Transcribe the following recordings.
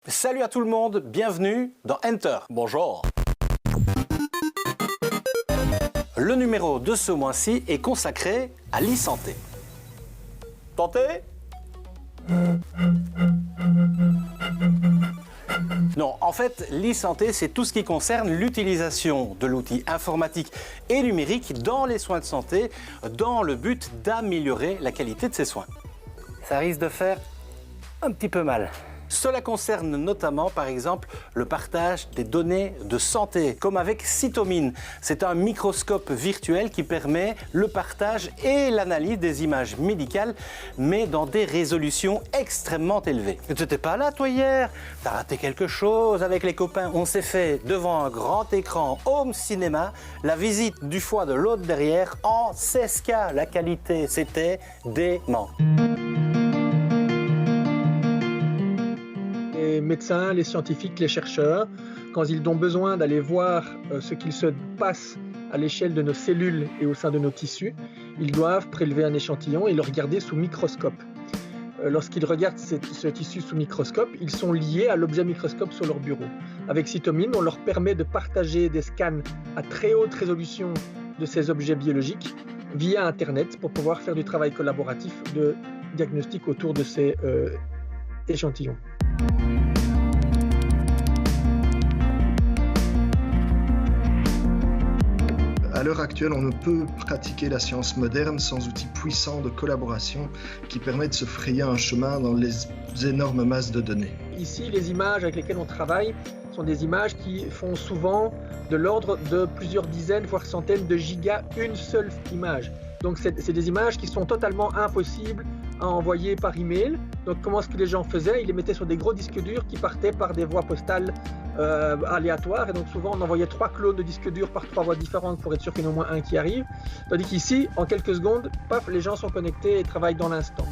Salut à tout le monde, bienvenue dans Enter. Bonjour. Le numéro de ce mois-ci est consacré à l'e-santé. Tentez ? Non, en fait, l'e-santé, c'est tout ce qui concerne l'utilisation de l'outil informatique et numérique dans les soins de santé, dans le but d'améliorer la qualité de ces soins. Ça risque de faire un petit peu mal. Cela concerne notamment, par exemple, le partage des données de santé, comme avec Cytomine. C'est un microscope virtuel qui permet le partage et l'analyse des images médicales, mais dans des résolutions extrêmement élevées. Tu n'étais pas là, toi, hier? T'as raté quelque chose avec les copains. On s'est fait, devant un grand écran home cinéma, la visite du foie de l'autre derrière en 16K. La qualité, c'était dément. Les médecins, les scientifiques, les chercheurs, quand ils ont besoin d'aller voir ce qu'il se passe à l'échelle de nos cellules et au sein de nos tissus, ils doivent prélever un échantillon et le regarder sous microscope. Lorsqu'ils regardent ce tissu sous microscope, ils sont liés à l'objet microscope sur leur bureau. Avec Cytomine, on leur permet de partager des scans à très haute résolution de ces objets biologiques via Internet pour pouvoir faire du travail collaboratif de diagnostic autour de ces échantillons. À l'heure actuelle, on ne peut pratiquer la science moderne sans outils puissants de collaboration qui permettent de se frayer un chemin dans les énormes masses de données. Ici, les images avec lesquelles on travaille sont des images qui font souvent de l'ordre de plusieurs dizaines, voire centaines de gigas, une seule image. Donc c'est des images qui sont totalement impossibles à envoyer par email. Donc comment est-ce que les gens faisaient? Ils les mettaient sur des gros disques durs qui partaient par des voies postales aléatoires. Et donc souvent on envoyait 3 clones de disques durs par 3 voies différentes pour être sûr qu'il y en a au moins un qui arrive. Tandis qu'ici, en quelques secondes, paf, les gens sont connectés et travaillent dans l'instant.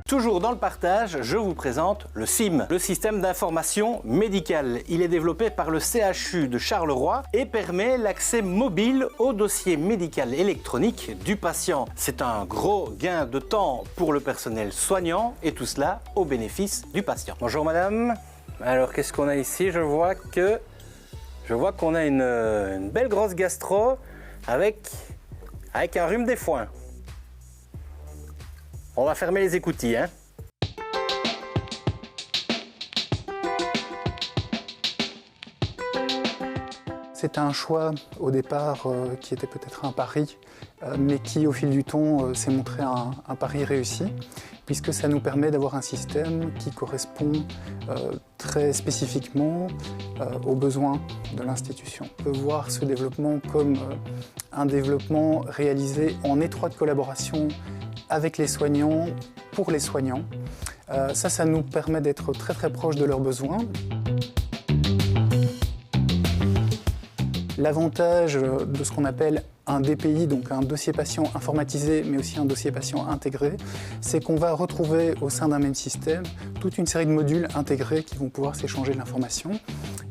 Toujours dans le partage, je vous présente le SIM, le système d'information médicale. Il est développé par le CHU de Charleroi et permet l'accès mobile au dossier médical électronique du patient. C'est un gros gain de temps pour le personnel soignant et tout cela au bénéfice du patient. Bonjour madame. Alors qu'est-ce qu'on a ici? Je vois qu'on a une belle grosse gastro avec un rhume des foins. On va fermer les écoutilles, hein. C'était un choix au départ qui était peut-être un pari, mais qui au fil du temps s'est montré un pari réussi, puisque ça nous permet d'avoir un système qui correspond très spécifiquement aux besoins de l'institution. On peut voir ce développement comme un développement réalisé en étroite collaboration avec les soignants, pour les soignants. Ça nous permet d'être très très proche de leurs besoins. L'avantage de ce qu'on appelle un DPI, donc un dossier patient informatisé, mais aussi un dossier patient intégré, c'est qu'on va retrouver au sein d'un même système toute une série de modules intégrés qui vont pouvoir s'échanger de l'information.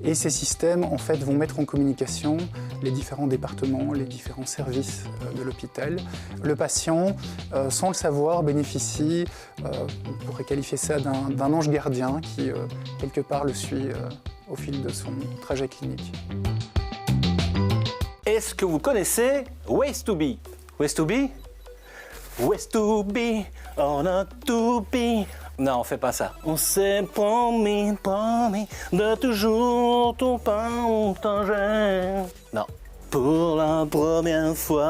Et ces systèmes, en fait, vont mettre en communication les différents départements, les différents services de l'hôpital. Le patient, sans le savoir, bénéficie, on pourrait qualifier ça d'un ange gardien qui, quelque part, le suit au fil de son trajet clinique. Est-ce que vous connaissez Ways2Be? Ways2Be? Ways2Be, on a to be. Non, on fait pas ça. On s'est promis de toujours tout partager. Non. Pour la première fois.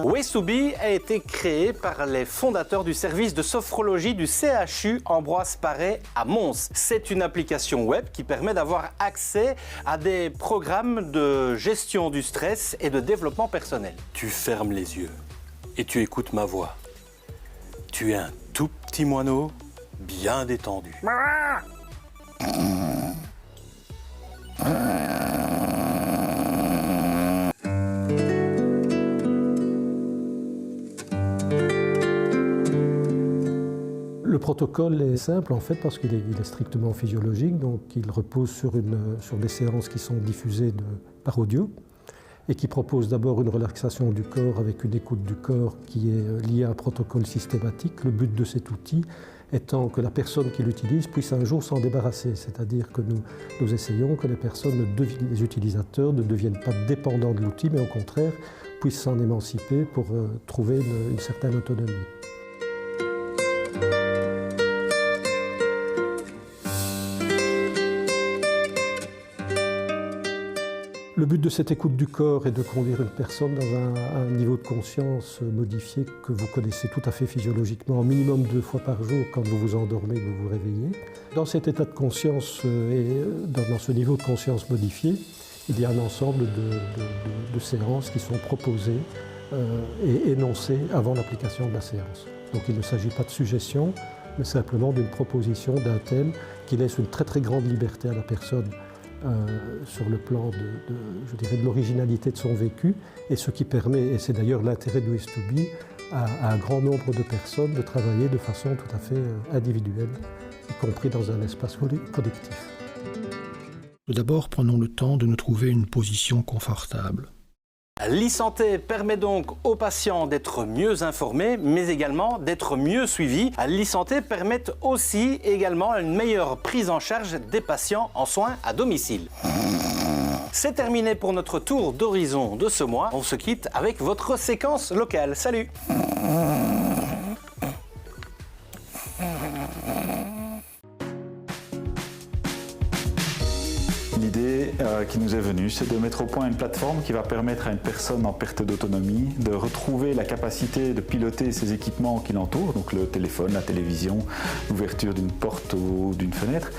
Ways2Be a été créé par les fondateurs du service de sophrologie du CHU Ambroise Paré à Mons. C'est une application web qui permet d'avoir accès à des programmes de gestion du stress et de développement personnel. Tu fermes les yeux et tu écoutes ma voix. Tu es un tout petit moineau bien détendu. Le protocole est simple en fait parce qu'il est strictement physiologique, donc il repose sur des séances qui sont diffusées par audio et qui propose d'abord une relaxation du corps avec une écoute du corps qui est liée à un protocole systématique. Le but de cet outil étant que la personne qui l'utilise puisse un jour s'en débarrasser. C'est-à-dire que nous essayons que les utilisateurs ne deviennent pas dépendants de l'outil, mais au contraire puissent s'en émanciper pour trouver une certaine autonomie. Le but de cette écoute du corps est de conduire une personne dans un niveau de conscience modifié que vous connaissez tout à fait physiologiquement, minimum 2 fois par jour quand vous vous endormez, que vous vous réveillez. Dans cet état de conscience et dans ce niveau de conscience modifié, il y a un ensemble de séances qui sont proposées et énoncées avant l'application de la séance. Donc il ne s'agit pas de suggestion, mais simplement d'une proposition d'un thème qui laisse une très très grande liberté à la personne sur le plan de l'originalité de son vécu, et ce qui permet, et c'est d'ailleurs l'intérêt de Ways2be, à un grand nombre de personnes de travailler de façon tout à fait individuelle, y compris dans un espace collectif. Tout d'abord, prenons le temps de nous trouver une position confortable. L'e-santé permet donc aux patients d'être mieux informés, mais également d'être mieux suivis. L'e-santé permet aussi également une meilleure prise en charge des patients en soins à domicile. C'est terminé pour notre tour d'horizon de ce mois. On se quitte avec votre séquence locale. Salut! L'idée qui nous est venue, c'est de mettre au point une plateforme qui va permettre à une personne en perte d'autonomie de retrouver la capacité de piloter ses équipements qui l'entourent, donc le téléphone, la télévision, l'ouverture d'une porte ou d'une fenêtre,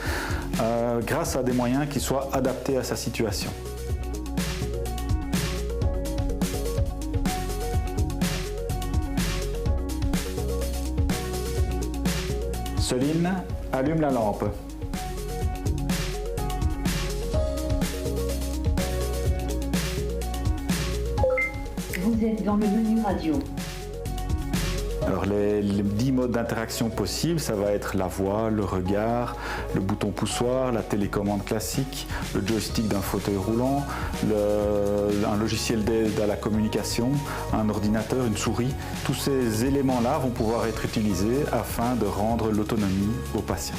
grâce à des moyens qui soient adaptés à sa situation. Soline, allume la lampe. Vous êtes dans le menu radio. Alors les 10 modes d'interaction possibles, ça va être la voix, le regard, le bouton poussoir, la télécommande classique, le joystick d'un fauteuil roulant, un logiciel d'aide à la communication, un ordinateur, une souris. Tous ces éléments-là vont pouvoir être utilisés afin de rendre l'autonomie aux patients.